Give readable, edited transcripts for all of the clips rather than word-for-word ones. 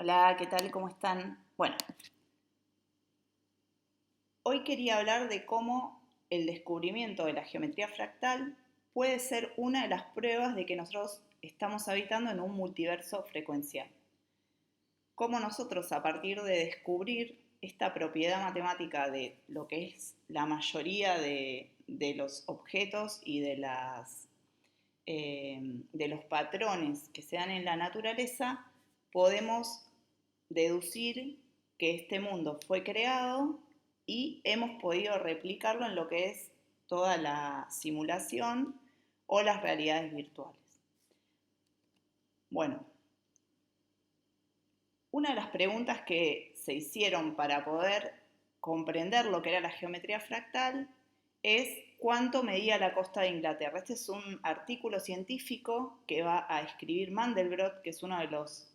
Hola, ¿qué tal? ¿Cómo están? Bueno, hoy quería hablar de cómo el descubrimiento de la geometría fractal puede ser una de las pruebas de que nosotros estamos habitando en un multiverso frecuencial. Cómo nosotros, a partir de descubrir esta propiedad matemática de lo que es la mayoría de los objetos y de los patrones que se dan en la naturaleza, podemos deducir que este mundo fue creado y hemos podido replicarlo en lo que es toda la simulación o las realidades virtuales. Bueno, una de las preguntas que se hicieron para poder comprender lo que era la geometría fractal es cuánto medía la costa de Inglaterra. Este es un artículo científico que va a escribir Mandelbrot, que es uno de los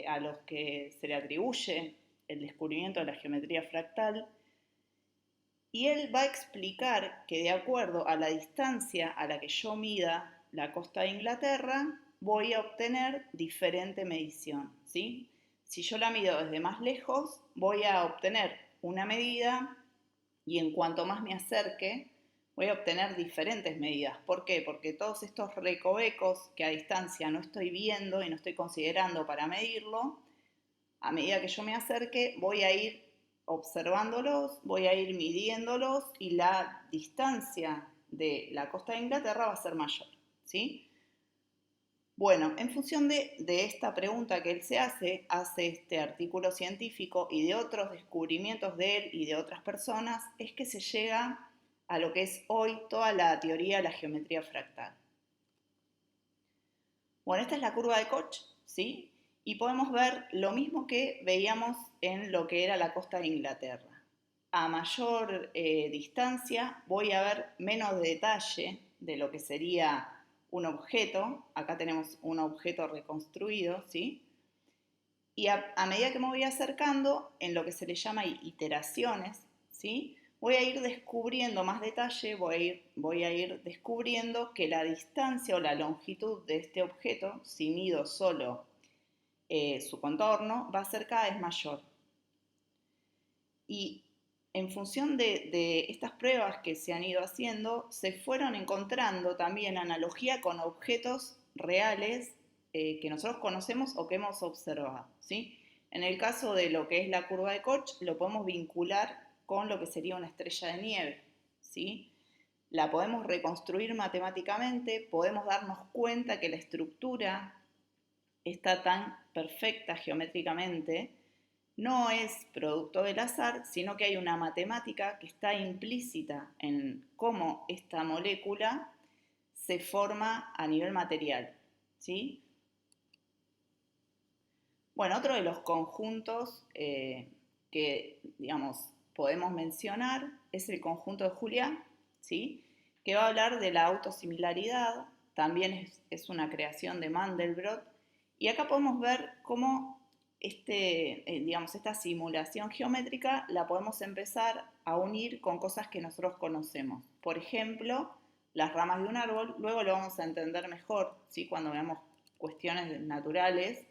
a los que se le atribuye el descubrimiento de la geometría fractal, y él va a explicar que de acuerdo a la distancia a la que yo mida la costa de Inglaterra, voy a obtener diferente medición, ¿sí? Si yo la mido desde más lejos, voy a obtener una medida y en cuanto más me acerque, voy a obtener diferentes medidas. ¿Por qué? Porque todos estos recovecos que a distancia no estoy viendo y no estoy considerando para medirlo, a medida que yo me acerque, voy a ir observándolos, voy a ir midiéndolos y la distancia de la costa de Inglaterra va a ser mayor, ¿sí? Bueno, en función de esta pregunta que él hace este artículo científico y de otros descubrimientos de él y de otras personas, es que se llega a lo que es hoy toda la teoría de la geometría fractal. Bueno, esta es la curva de Koch, ¿sí? Y podemos ver lo mismo que veíamos en lo que era la costa de Inglaterra. A mayor distancia voy a ver menos detalle de lo que sería un objeto. Acá tenemos un objeto reconstruido, ¿sí? Y a medida que me voy acercando, en lo que se le llama iteraciones, ¿sí? Voy a ir descubriendo más detalle, voy a ir descubriendo que la distancia o la longitud de este objeto, si mido solo su contorno, va a ser cada vez mayor. Y en función de estas pruebas que se han ido haciendo, se fueron encontrando también analogía con objetos reales que nosotros conocemos o que hemos observado, ¿sí? En el caso de lo que es la curva de Koch, lo podemos vincular con lo que sería una estrella de nieve, ¿sí? La podemos reconstruir matemáticamente, podemos darnos cuenta que la estructura está tan perfecta geométricamente, no es producto del azar, sino que hay una matemática que está implícita en cómo esta molécula se forma a nivel material, ¿sí? Bueno, otro de los conjuntos que, digamos, podemos mencionar es el conjunto de Julián, ¿sí? Que va a hablar de la autosimilaridad, también es una creación de Mandelbrot, y acá podemos ver cómo digamos, esta simulación geométrica la podemos empezar a unir con cosas que nosotros conocemos. Por ejemplo, las ramas de un árbol, luego lo vamos a entender mejor, ¿sí? Cuando veamos cuestiones naturales,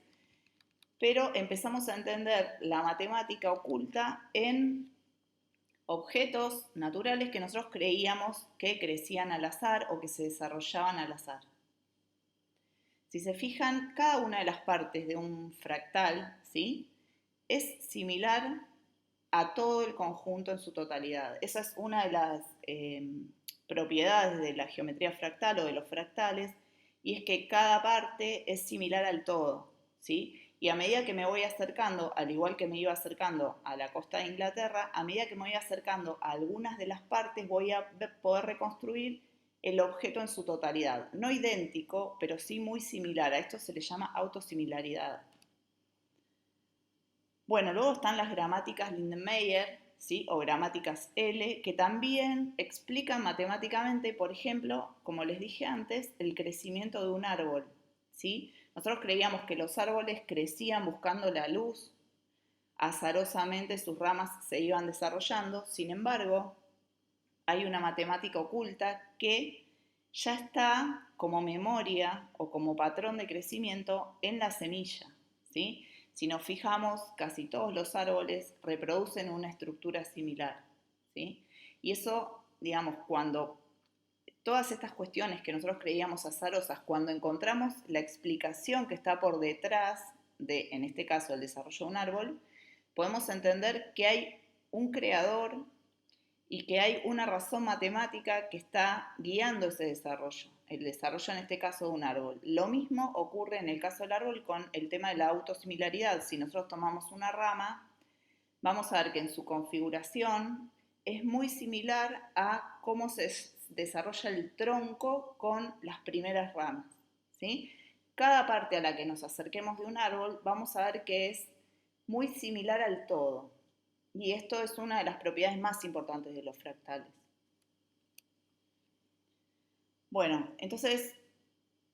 pero empezamos a entender la matemática oculta en objetos naturales que nosotros creíamos que crecían al azar o que se desarrollaban al azar. Si se fijan, cada una de las partes de un fractal, ¿sí?, es similar a todo el conjunto en su totalidad. Esa es una de las propiedades de la geometría fractal o de los fractales, y es que cada parte es similar al todo, ¿sí? Y a medida que me voy acercando, al igual que me iba acercando a la costa de Inglaterra, a medida que me voy acercando a algunas de las partes, voy a poder reconstruir el objeto en su totalidad. No idéntico, pero sí muy similar. A esto se le llama autosimilaridad. Bueno, luego están las gramáticas Lindenmayer, ¿sí? O gramáticas L, que también explican matemáticamente, por ejemplo, como les dije antes, el crecimiento de un árbol, ¿sí? Nosotros creíamos que los árboles crecían buscando la luz, azarosamente sus ramas se iban desarrollando, sin embargo, hay una matemática oculta que ya está como memoria o como patrón de crecimiento en la semilla, ¿sí? si nos fijamos, casi todos los árboles reproducen una estructura similar, ¿sí? Y eso, digamos, cuando todas estas cuestiones que nosotros creíamos azarosas, cuando encontramos la explicación que está por detrás de, en este caso, el desarrollo de un árbol, podemos entender que hay un creador y que hay una razón matemática que está guiando ese desarrollo, el desarrollo en este caso de un árbol. Lo mismo ocurre en el caso del árbol con el tema de la autosimilaridad. Si nosotros tomamos una rama, vamos a ver que en su configuración es muy similar a cómo se desarrolla el tronco con las primeras ramas, ¿sí? Cada parte a la que nos acerquemos de un árbol vamos a ver que es muy similar al todo. Y esto es una de las propiedades más importantes de los fractales. Bueno, entonces,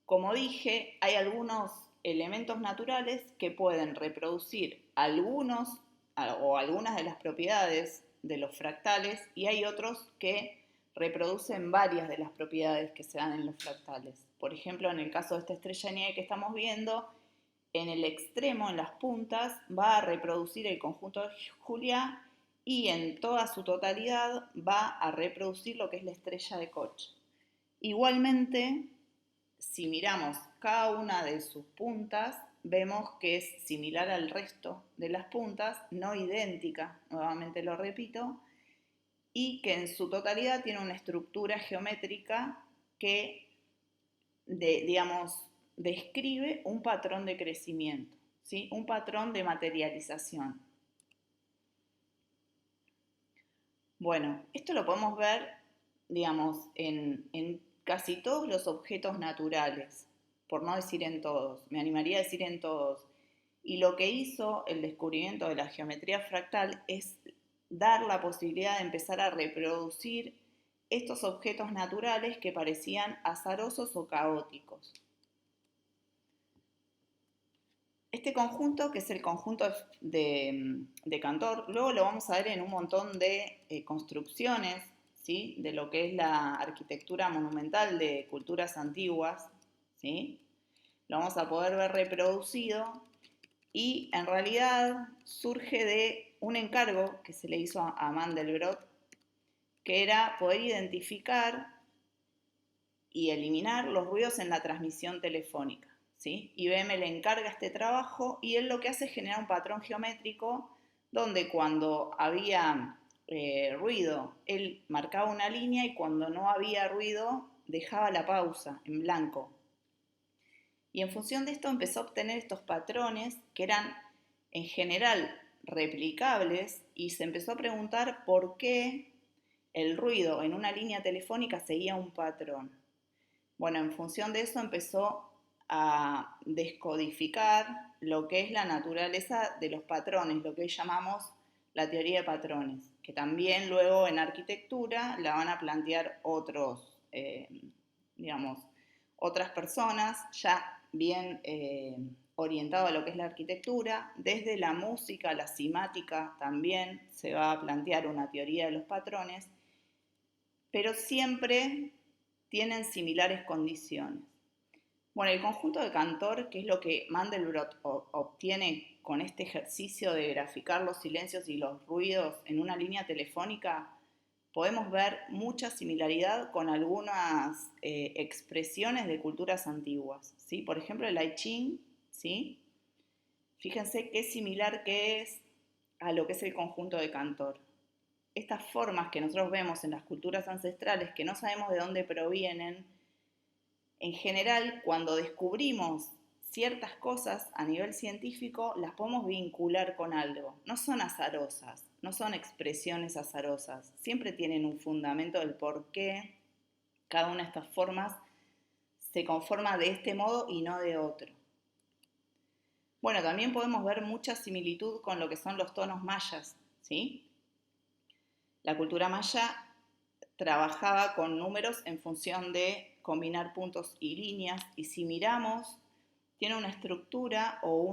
como dije, hay algunos elementos naturales que pueden reproducir algunos o algunas de las propiedades de los fractales y hay otros que reproducen varias de las propiedades que se dan en los fractales. Por ejemplo, en el caso de esta estrella de nieve que estamos viendo, en el extremo, en las puntas, va a reproducir el conjunto de Julia y en toda su totalidad va a reproducir lo que es la estrella de Koch. Igualmente, si miramos cada una de sus puntas, vemos que es similar al resto de las puntas, no idéntica, nuevamente lo repito, y que en su totalidad tiene una estructura geométrica que, digamos, describe un patrón de crecimiento, ¿sí? Un patrón de materialización. Bueno, esto lo podemos ver, digamos, en casi todos los objetos naturales, por no decir en todos, me animaría a decir en todos. Y lo que hizo el descubrimiento de la geometría fractal es dar la posibilidad de empezar a reproducir estos objetos naturales que parecían azarosos o caóticos. Este conjunto, que es el conjunto de Cantor, luego lo vamos a ver en un montón de construcciones, ¿sí? De lo que es la arquitectura monumental de culturas antiguas, ¿sí? Lo vamos a poder ver reproducido y en realidad surge de un encargo que se le hizo a Mandelbrot, que era poder identificar y eliminar los ruidos en la transmisión telefónica, ¿sí? IBM le encarga este trabajo y él lo que hace es generar un patrón geométrico donde cuando había ruido, él marcaba una línea y cuando no había ruido, dejaba la pausa en blanco. Y en función de esto empezó a obtener estos patrones que eran en general replicables y se empezó a preguntar por qué el ruido en una línea telefónica seguía un patrón. Bueno, en función de eso empezó a descodificar lo que es la naturaleza de los patrones, lo que hoy llamamos la teoría de patrones, que también luego en arquitectura la van a plantear otros, digamos, otras personas ya bien orientado a lo que es la arquitectura. Desde la música, la cimática también se va a plantear una teoría de los patrones, pero siempre tienen similares condiciones. Bueno, el conjunto de Cantor, que es lo que Mandelbrot obtiene con este ejercicio de graficar los silencios y los ruidos en una línea telefónica, podemos ver mucha similaridad con algunas expresiones de culturas antiguas, ¿sí? Por ejemplo, el I Ching, ¿sí? Fíjense qué similar que es a lo que es el conjunto de Cantor. Estas formas que nosotros vemos en las culturas ancestrales, que no sabemos de dónde provienen, en general, cuando descubrimos ciertas cosas a nivel científico, las podemos vincular con algo. No son azarosas, no son expresiones azarosas. Siempre tienen un fundamento del por qué cada una de estas formas se conforma de este modo y no de otro. Bueno, también podemos ver mucha similitud con lo que son los tonos mayas, ¿sí? La cultura maya trabajaba con números en función de combinar puntos y líneas, y si miramos, tiene una estructura o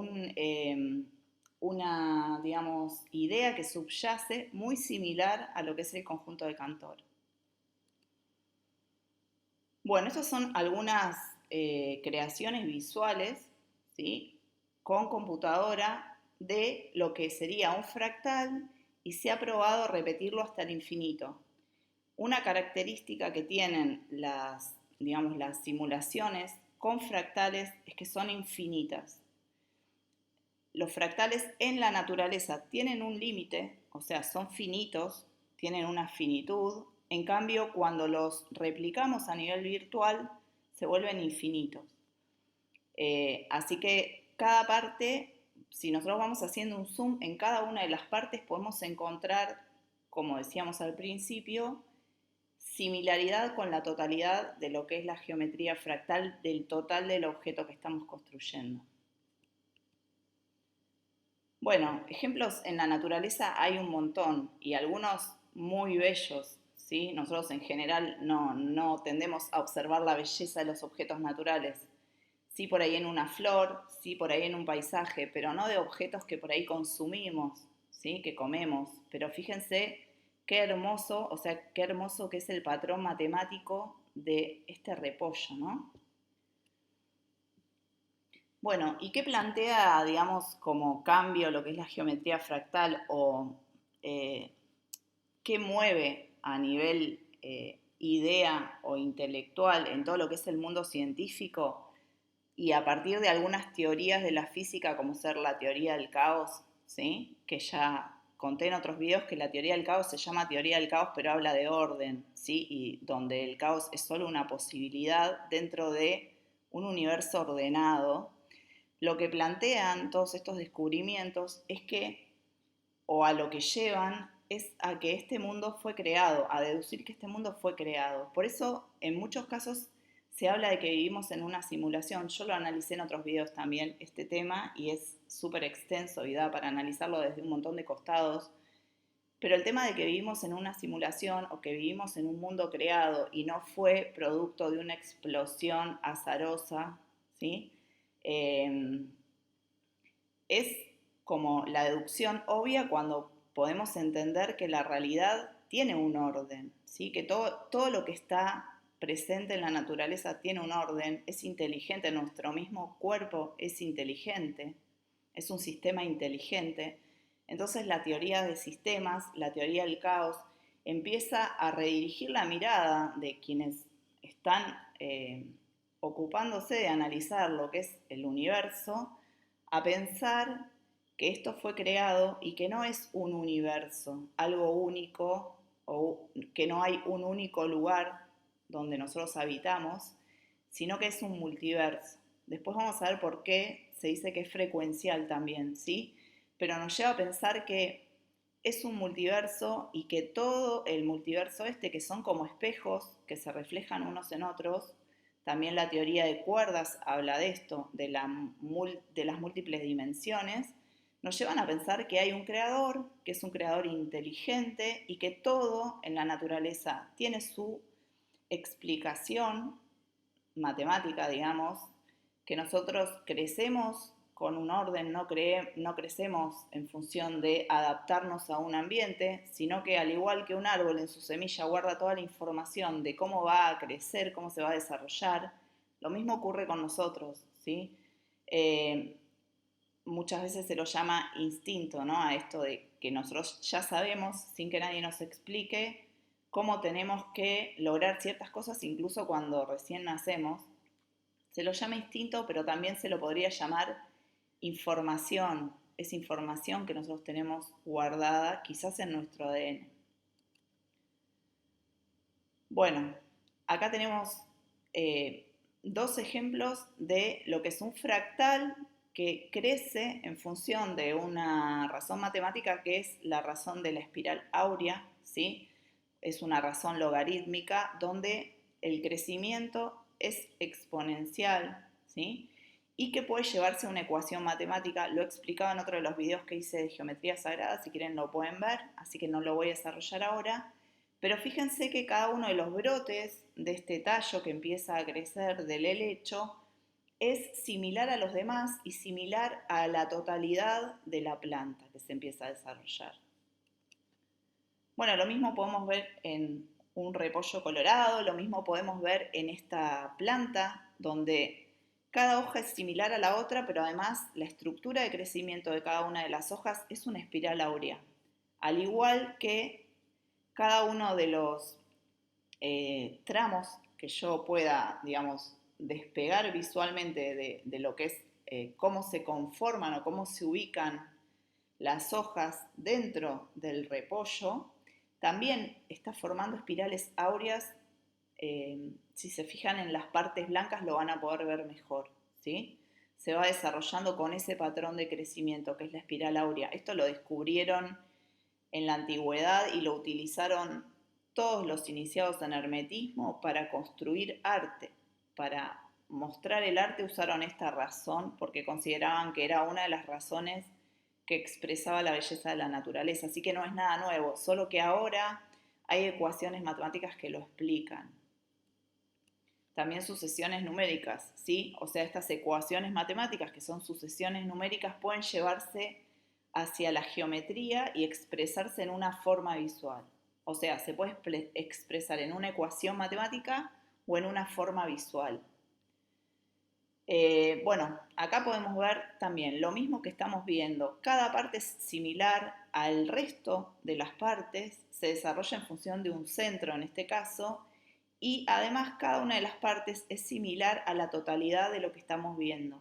una, digamos, idea que subyace muy similar a lo que es el conjunto de Cantor. Bueno, estas son algunas creaciones visuales, ¿sí? Con computadora de lo que sería un fractal y se ha probado repetirlo hasta el infinito. Una característica que tienen digamos, las simulaciones con fractales es que son infinitas. Los fractales en la naturaleza tienen un límite, o sea, son finitos, tienen una finitud. En cambio, cuando los replicamos a nivel virtual, se vuelven infinitos. Así que cada parte, si nosotros vamos haciendo un zoom en cada una de las partes, podemos encontrar, como decíamos al principio, similaridad con la totalidad de lo que es la geometría fractal del total del objeto que estamos construyendo. Bueno, ejemplos en la naturaleza hay un montón y algunos muy bellos, ¿sí? Nosotros en general no tendemos a observar la belleza de los objetos naturales. Sí por ahí en una flor, sí por ahí en un paisaje, pero no de objetos que por ahí consumimos, ¿sí? Que comemos. Pero fíjense qué hermoso, o sea, qué hermoso que es el patrón matemático de este repollo, ¿no? Bueno, ¿y qué plantea, digamos, como cambio lo que es la geometría fractal o eh, qué mueve a nivel idea o intelectual en todo lo que es el mundo científico y a partir de algunas teorías de la física como ser la teoría del caos, ¿sí? Que ya conté en otros videos que la teoría del caos se llama teoría del caos pero habla de orden, ¿sí? Y donde el caos es solo una posibilidad dentro de un universo ordenado. Lo que plantean todos estos descubrimientos es que, o a lo que llevan, es a que este mundo fue creado, a deducir que este mundo fue creado. Por eso, en muchos casos, se habla de que vivimos en una simulación. Yo lo analicé en otros videos también, este tema, y es súper extenso y da para analizarlo desde un montón de costados. Pero el tema de que vivimos en una simulación o que vivimos en un mundo creado y no fue producto de una explosión azarosa, ¿sí? Eh, es como la deducción obvia cuando podemos entender que la realidad tiene un orden, ¿sí? Que todo lo que está presente en la naturaleza tiene un orden, es inteligente, nuestro mismo cuerpo es inteligente, es un sistema inteligente. Entonces la teoría de sistemas, la teoría del caos, empieza a redirigir la mirada de quienes están ocupándose de analizar lo que es el universo, a pensar que esto fue creado y que no es un universo, algo único, o que no hay un único lugar donde nosotros habitamos, sino que es un multiverso. Después vamos a ver por qué se dice que es frecuencial también, ¿sí? Pero nos lleva a pensar que es un multiverso y que todo el multiverso que son como espejos que se reflejan unos en otros, también la teoría de cuerdas habla de esto, de las múltiples dimensiones, nos llevan a pensar que hay un creador, que es un creador inteligente y que todo en la naturaleza tiene su explicación matemática, digamos, que nosotros crecemos con un orden, no crecemos en función de adaptarnos a un ambiente, sino que al igual que un árbol en su semilla guarda toda la información de cómo va a crecer, cómo se va a desarrollar, lo mismo ocurre con nosotros, ¿sí? Eh, Muchas veces se lo llama instinto, ¿no? A esto de que nosotros ya sabemos, sin que nadie nos explique, cómo tenemos que lograr ciertas cosas, incluso cuando recién nacemos. Se lo llama instinto, pero también se lo podría llamar información. Es información que nosotros tenemos guardada, quizás en nuestro ADN. Bueno, acá tenemos dos ejemplos de lo que es un fractal que crece en función de una razón matemática que es la razón de la espiral áurea, ¿sí? Es una razón logarítmica donde el crecimiento es exponencial, ¿sí? Y que puede llevarse a una ecuación matemática. Lo he explicado en otro de los videos que hice de geometría sagrada, si quieren lo pueden ver, así que no lo voy a desarrollar ahora. Pero fíjense que cada uno de los brotes de este tallo que empieza a crecer del helecho es similar a los demás y similar a la totalidad de la planta que se empieza a desarrollar. Bueno, lo mismo podemos ver en un repollo colorado, lo mismo podemos ver en esta planta donde Cada hoja es similar a la otra, pero además la estructura de crecimiento de cada una de las hojas es una espiral áurea, al igual que cada uno de los tramos que yo pueda, digamos, despegar visualmente de lo que es cómo se conforman o cómo se ubican las hojas dentro del repollo, también está formando espirales áureas. Si se fijan en las partes blancas lo van a poder ver mejor, ¿sí? Se va desarrollando con ese patrón de crecimiento que es la espiral áurea. Esto lo descubrieron en la antigüedad y lo utilizaron todos los iniciados en hermetismo para construir arte. Para mostrar el arte usaron esta razón porque consideraban que era una de las razones que expresaba la belleza de la naturaleza. Así que no es nada nuevo, solo que ahora hay ecuaciones matemáticas que lo explican. También sucesiones numéricas, ¿sí? O sea, estas ecuaciones matemáticas que son sucesiones numéricas pueden llevarse hacia la geometría y expresarse en una forma visual. O sea, se puede expresar en una ecuación matemática o en una forma visual. Bueno, acá podemos ver también lo mismo que estamos viendo. Cada parte es similar al resto de las partes, se desarrolla en función de un centro en este caso, y además cada una de las partes es similar a la totalidad de lo que estamos viendo.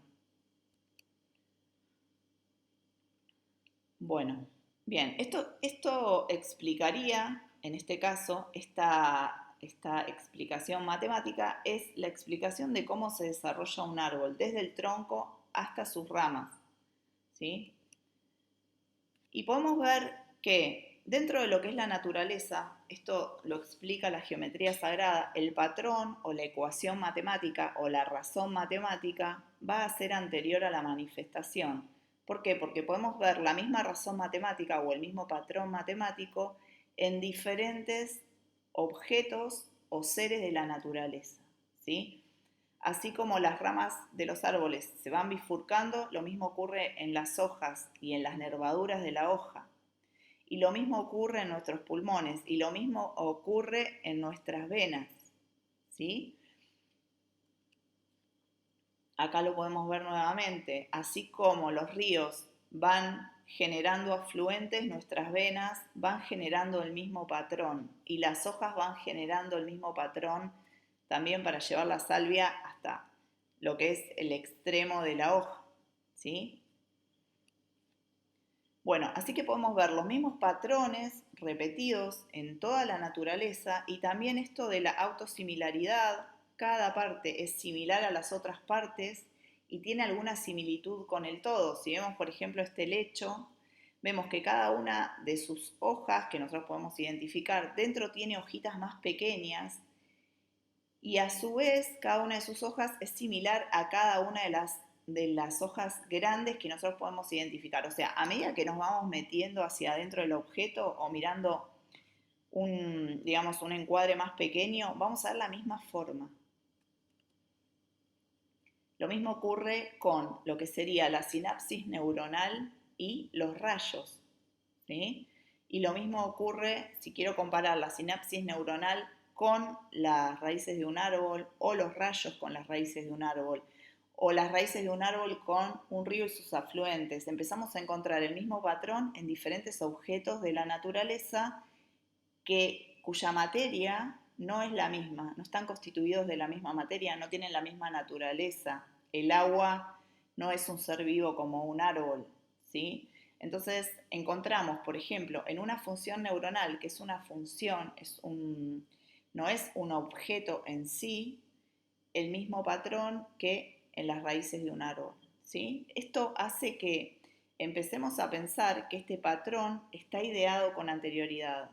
Bueno, bien, esto explicaría, en este caso, esta explicación matemática es la explicación de cómo se desarrolla un árbol, desde el tronco hasta sus ramas, ¿sí? Y podemos ver que dentro de lo que es la naturaleza, esto lo explica la geometría sagrada, el patrón o la ecuación matemática o la razón matemática va a ser anterior a la manifestación. ¿Por qué? Porque podemos ver la misma razón matemática o el mismo patrón matemático en diferentes objetos o seres de la naturaleza, ¿sí? Así como las ramas de los árboles se van bifurcando, lo mismo ocurre en las hojas y en las nervaduras de la hoja. Y lo mismo ocurre en nuestros pulmones y lo mismo ocurre en nuestras venas, ¿sí? Acá lo podemos ver nuevamente. Así como los ríos van generando afluentes, nuestras venas van generando el mismo patrón y las hojas van generando el mismo patrón también para llevar la salvia hasta lo que es el extremo de la hoja, ¿sí? Bueno, así que podemos ver los mismos patrones repetidos en toda la naturaleza y también esto de la autosimilaridad. Cada parte es similar a las otras partes y tiene alguna similitud con el todo. Si vemos, por ejemplo, este lecho, vemos que cada una de sus hojas, que nosotros podemos identificar, dentro tiene hojitas más pequeñas y a su vez cada una de sus hojas es similar a cada una de las hojas grandes que nosotros podemos identificar. O sea, a medida que nos vamos metiendo hacia adentro del objeto o mirando digamos, un encuadre más pequeño, vamos a ver la misma forma. Lo mismo ocurre con lo que sería la sinapsis neuronal y los rayos, ¿sí? Y lo mismo ocurre si quiero comparar la sinapsis neuronal con las raíces de un árbol o los rayos con las raíces de un árbol o las raíces de un árbol con un río y sus afluentes. Empezamos a encontrar el mismo patrón en diferentes objetos de la naturaleza cuya materia no es la misma, no están constituidos de la misma materia, no tienen la misma naturaleza. El agua no es un ser vivo como un árbol, ¿sí? Entonces encontramos, por ejemplo, en una función neuronal, que es una función, no es un objeto en sí, el mismo patrón que en las raíces de un árbol, ¿sí? Esto hace que empecemos a pensar que este patrón está ideado con anterioridad,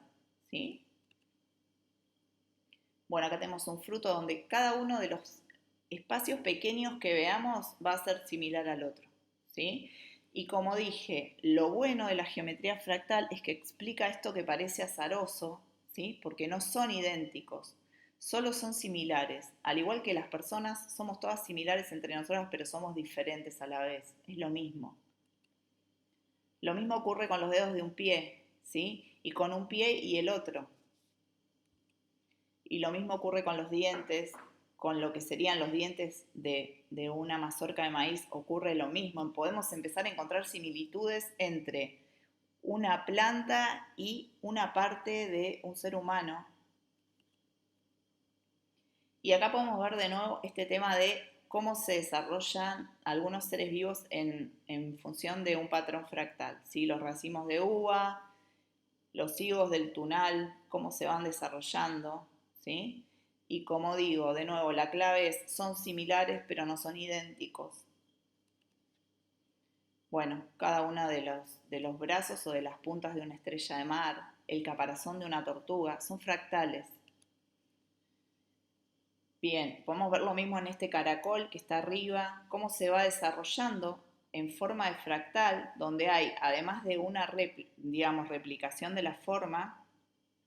¿sí? Bueno, acá tenemos un fruto donde cada uno de los espacios pequeños que veamos va a ser similar al otro, ¿sí? Y como dije, lo bueno de la geometría fractal es que explica esto que parece azaroso, ¿sí? Porque no son idénticos, solo son similares. Al igual que las personas, somos todas similares entre nosotras, pero somos diferentes a la vez. Es lo mismo. Lo mismo ocurre con los dedos de un pie, ¿sí? Y con un pie y el otro. Y lo mismo ocurre con los dientes con lo que serían los dientes de una mazorca de maíz ocurre lo mismo. Podemos empezar a encontrar similitudes entre una planta y una parte de un ser humano. Y acá podemos ver de nuevo este tema de cómo se desarrollan algunos seres vivos en función de un patrón fractal, ¿sí? Los racimos de uva, los higos del tunal, cómo se van desarrollando, ¿sí? Y como digo, de nuevo, la clave es, son similares pero no son idénticos. Bueno, cada uno de los brazos o de las puntas de una estrella de mar, el caparazón de una tortuga, son fractales. Bien, podemos ver lo mismo en este caracol que está arriba, cómo se va desarrollando en forma de fractal, donde hay, además de una digamos, replicación de la forma,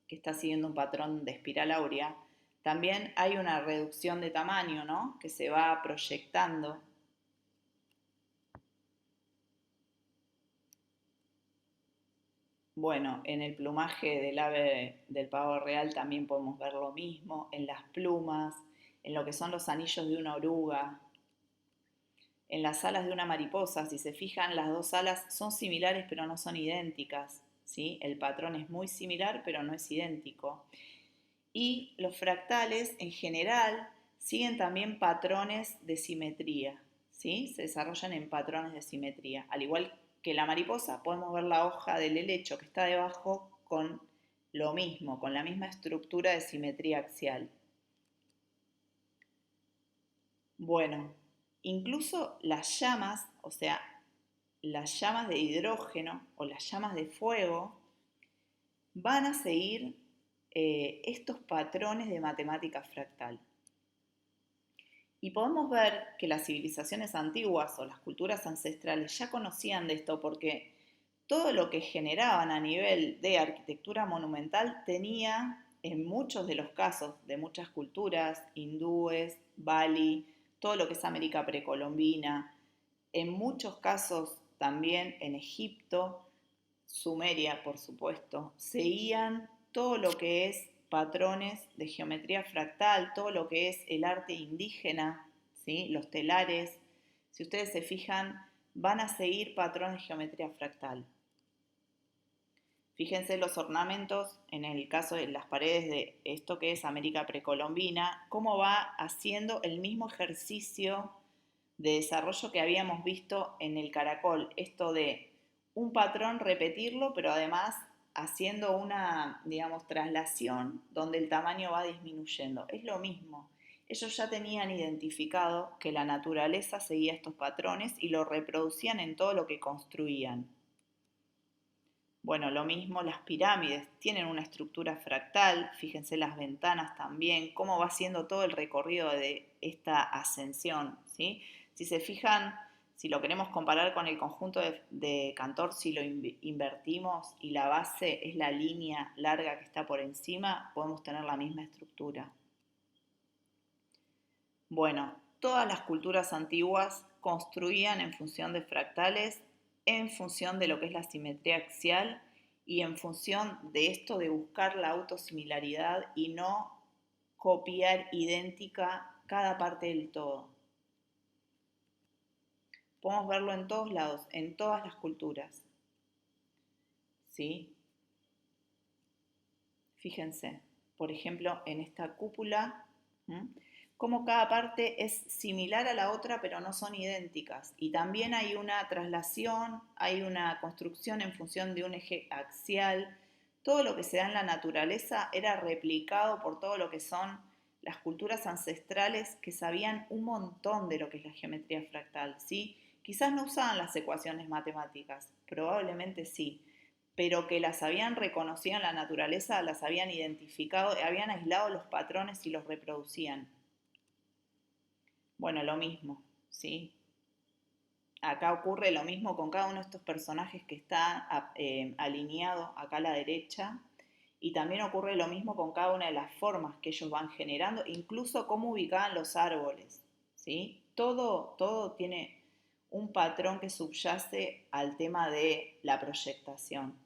que está siguiendo un patrón de espiral áurea, también hay una reducción de tamaño, ¿no? Que se va proyectando. Bueno, en el plumaje del ave del pavo real también podemos ver lo mismo, en las plumas, en lo que son los anillos de una oruga, en las alas de una mariposa. Si se fijan, las dos alas son similares pero no son idénticas, ¿sí? El patrón es muy similar pero no es idéntico. Y los fractales en general siguen también patrones de simetría, ¿sí? Se desarrollan en patrones de simetría. Al igual que la mariposa, podemos ver la hoja del helecho que está debajo con lo mismo, con la misma estructura de simetría axial. Bueno, incluso las llamas, o sea, las llamas de hidrógeno o las llamas de fuego, van a seguir estos patrones de matemática fractal. Y podemos ver que las civilizaciones antiguas o las culturas ancestrales ya conocían de esto porque todo lo que generaban a nivel de arquitectura monumental tenía, en muchos de los casos de muchas culturas, hindúes, Bali, todo lo que es América precolombina, en muchos casos también en Egipto, Sumeria, por supuesto, seguían todo lo que es patrones de geometría fractal, todo lo que es el arte indígena, ¿sí? Los telares. Si ustedes se fijan, van a seguir patrones de geometría fractal. Fíjense los ornamentos, en el caso de las paredes de esto que es América precolombina, cómo va haciendo el mismo ejercicio de desarrollo que habíamos visto en el caracol, esto de un patrón repetirlo, pero además haciendo una, digamos, traslación donde el tamaño va disminuyendo. Es lo mismo. Ellos ya tenían identificado que la naturaleza seguía estos patrones y lo reproducían en todo lo que construían. Bueno, lo mismo las pirámides, tienen una estructura fractal, fíjense las ventanas también, cómo va haciendo todo el recorrido de esta ascensión, ¿sí? Si se fijan, si lo queremos comparar con el conjunto de Cantor, si lo invertimos y la base es la línea larga que está por encima, podemos tener la misma estructura. Bueno, todas las culturas antiguas construían en función de fractales, en función de lo que es la simetría axial y en función de esto de buscar la autosimilaridad y no copiar idéntica cada parte del todo. Podemos verlo en todos lados, en todas las culturas. ¿Sí? Fíjense, por ejemplo, en esta cúpula, cómo cada parte es similar a la otra, pero no son idénticas. Y también hay una traslación, hay una construcción en función de un eje axial. Todo lo que se da en la naturaleza era replicado por todo lo que son las culturas ancestrales que sabían un montón de lo que es la geometría fractal, ¿sí? Quizás no usaban las ecuaciones matemáticas, probablemente sí, pero que las habían reconocido en la naturaleza, las habían identificado, habían aislado los patrones y los reproducían. Bueno, lo mismo, ¿sí? Acá ocurre lo mismo con cada uno de estos personajes que está alineado acá a la derecha, y también ocurre lo mismo con cada una de las formas que ellos van generando, incluso cómo ubicaban los árboles, ¿sí? Todo tiene un patrón que subyace al tema de la proyectación.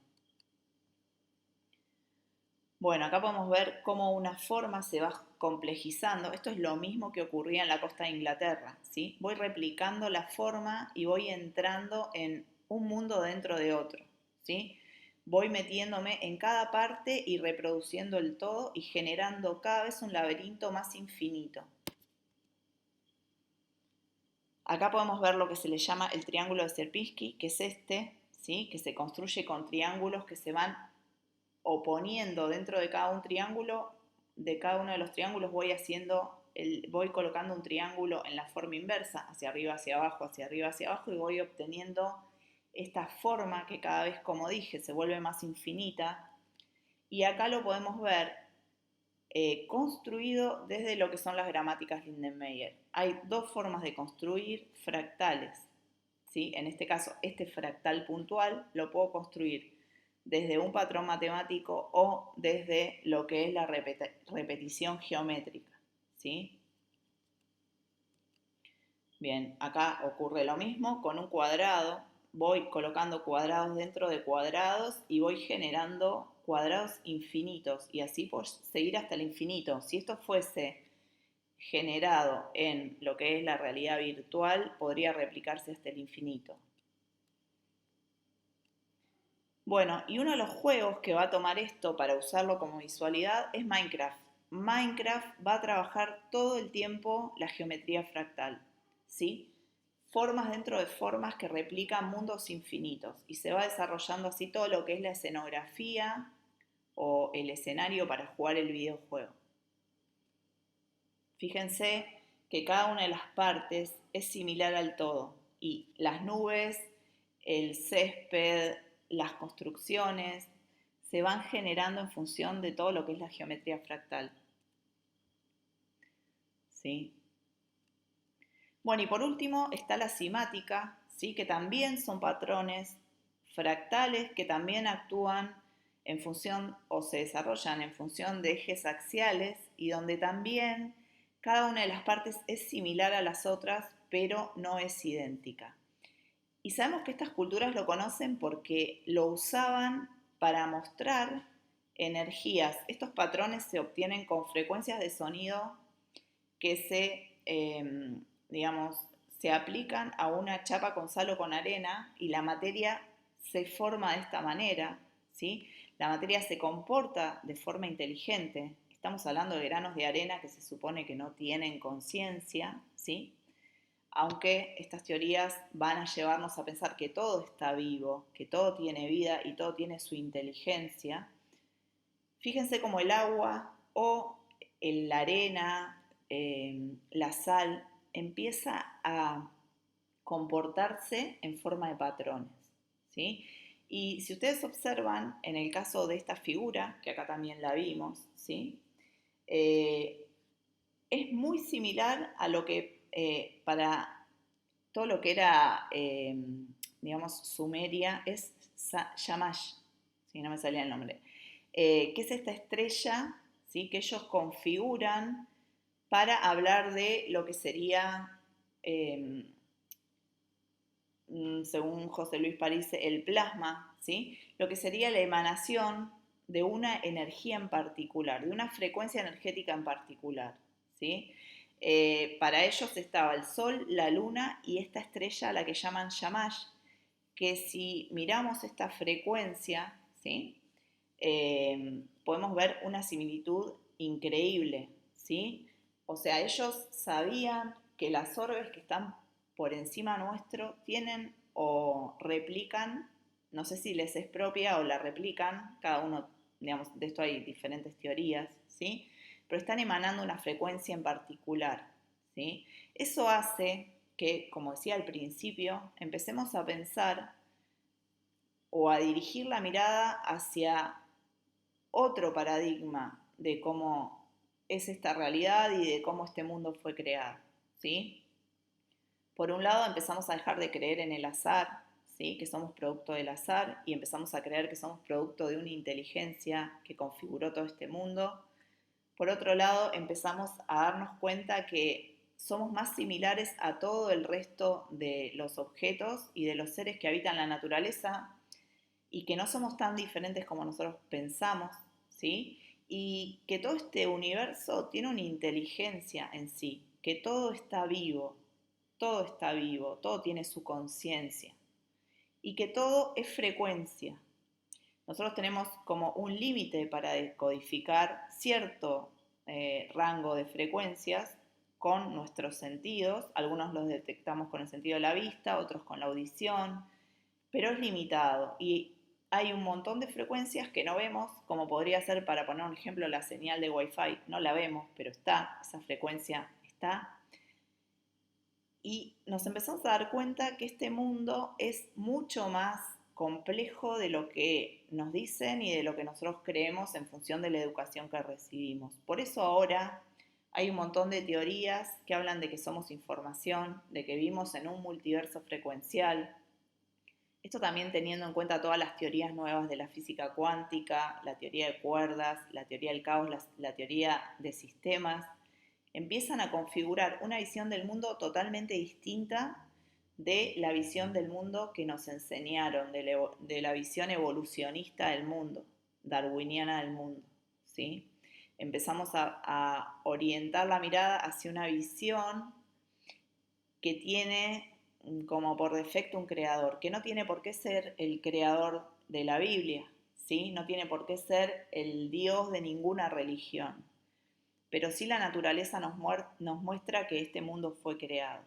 Bueno, acá podemos ver cómo una forma se va complejizando. Esto es lo mismo que ocurría en la costa de Inglaterra, ¿sí? Voy replicando la forma y voy entrando en un mundo dentro de otro, ¿sí? Voy metiéndome en cada parte y reproduciendo el todo y generando cada vez un laberinto más infinito. Acá podemos ver lo que se le llama el triángulo de Sierpinski, que es este, ¿sí? Que se construye con triángulos que se van oponiendo dentro de cada un triángulo. De cada uno de los triángulos voy colocando un triángulo en la forma inversa, hacia arriba, hacia abajo, hacia arriba, hacia abajo, y voy obteniendo esta forma que cada vez, como dije, se vuelve más infinita. Y acá lo podemos ver construido desde lo que son las gramáticas Lindenmayer. Hay dos formas de construir fractales, ¿sí? En este caso, este fractal puntual lo puedo construir desde un patrón matemático o desde lo que es la repetición geométrica, ¿sí? Bien, acá ocurre lo mismo con un cuadrado. Voy colocando cuadrados dentro de cuadrados y voy generando cuadrados infinitos y así por seguir hasta el infinito. Si esto fuese generado en lo que es la realidad virtual, podría replicarse hasta el infinito. Bueno, y uno de los juegos que va a tomar esto para usarlo como visualidad es Minecraft. Minecraft va a trabajar todo el tiempo la geometría fractal, ¿sí? Formas dentro de formas que replican mundos infinitos y se va desarrollando así todo lo que es la escenografía o el escenario para jugar el videojuego. Fíjense que cada una de las partes es similar al todo y las nubes, el césped, las construcciones se van generando en función de todo lo que es la geometría fractal, ¿sí? Bueno, y por último está la simática, ¿sí? Que también son patrones fractales que también actúan en función o se desarrollan en función de ejes axiales y donde también cada una de las partes es similar a las otras, pero no es idéntica. Y sabemos que estas culturas lo conocen porque lo usaban para mostrar energías. Estos patrones se obtienen con frecuencias de sonido que digamos, se aplican a una chapa con sal o con arena y la materia se forma de esta manera, ¿sí? La materia se comporta de forma inteligente. Estamos hablando de granos de arena que se supone que no tienen conciencia, ¿sí? Aunque estas teorías van a llevarnos a pensar que todo está vivo, que todo tiene vida y todo tiene su inteligencia. Fíjense cómo el agua o la arena, la sal, empieza a comportarse en forma de patrones, ¿sí? Y si ustedes observan, en el caso de esta figura, que acá también la vimos, ¿sí? Es muy similar a lo que para todo lo que era, digamos, Sumeria, es Shamash, si no me salía el nombre, que es esta estrella, ¿sí? Que ellos configuran para hablar de lo que sería, según José Luis París, el plasma, ¿sí? Lo que sería la emanación de una energía en particular, de una frecuencia energética en particular, ¿sí? Para ellos estaba el Sol, la Luna y esta estrella a la que llaman Shamash, que si miramos esta frecuencia, ¿sí? Podemos ver una similitud increíble, ¿sí? O sea, ellos sabían que las orbes que están por encima nuestro tienen o replican, no sé si les es propia o la replican, cada uno, digamos, de esto hay diferentes teorías, ¿sí? Pero están emanando una frecuencia en particular, ¿sí? Eso hace que, como decía al principio, empecemos a pensar o a dirigir la mirada hacia otro paradigma de cómo es esta realidad y de cómo este mundo fue creado, ¿sí? Por un lado empezamos a dejar de creer en el azar, ¿sí? Que somos producto del azar y empezamos a creer que somos producto de una inteligencia que configuró todo este mundo. Por otro lado empezamos a darnos cuenta que somos más similares a todo el resto de los objetos y de los seres que habitan la naturaleza y que no somos tan diferentes como nosotros pensamos, ¿sí? y que todo este universo tiene una inteligencia en sí, que todo está vivo, todo tiene su conciencia y que todo es frecuencia. Nosotros tenemos como un límite para decodificar cierto rango de frecuencias con nuestros sentidos. Algunos los detectamos con el sentido de la vista, otros con la audición, pero es limitado y hay un montón de frecuencias que no vemos, como podría ser, para poner un ejemplo, la señal de Wi-Fi. No la vemos, pero está, esa frecuencia está. Y nos empezamos a dar cuenta que este mundo es mucho más complejo de lo que nos dicen y de lo que nosotros creemos en función de la educación que recibimos. Por eso ahora hay un montón de teorías que hablan de que somos información, de que vivimos en un multiverso frecuencial. Esto también teniendo en cuenta todas las teorías nuevas de la física cuántica, la teoría de cuerdas, la teoría del caos, la teoría de sistemas, empiezan a configurar una visión del mundo totalmente distinta de la visión del mundo que nos enseñaron, de la visión evolucionista del mundo, darwiniana del mundo, ¿sí? Empezamos a orientar la mirada hacia una visión que tiene como por defecto un creador, que no tiene por qué ser el creador de la Biblia, ¿sí? No tiene por qué ser el Dios de ninguna religión, pero sí la naturaleza nos muestra que este mundo fue creado.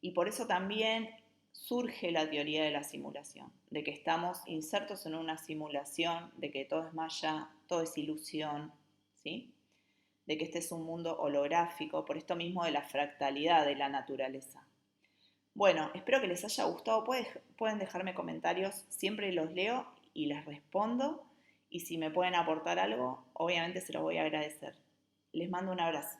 Y por eso también surge la teoría de la simulación, de que estamos insertos en una simulación, de que todo es maya, todo es ilusión, ¿sí? De que este es un mundo holográfico, por esto mismo de la fractalidad de la naturaleza. Bueno, espero que les haya gustado. Pueden dejarme comentarios, siempre los leo y les respondo. Y si me pueden aportar algo, obviamente se los voy a agradecer. Les mando un abrazo.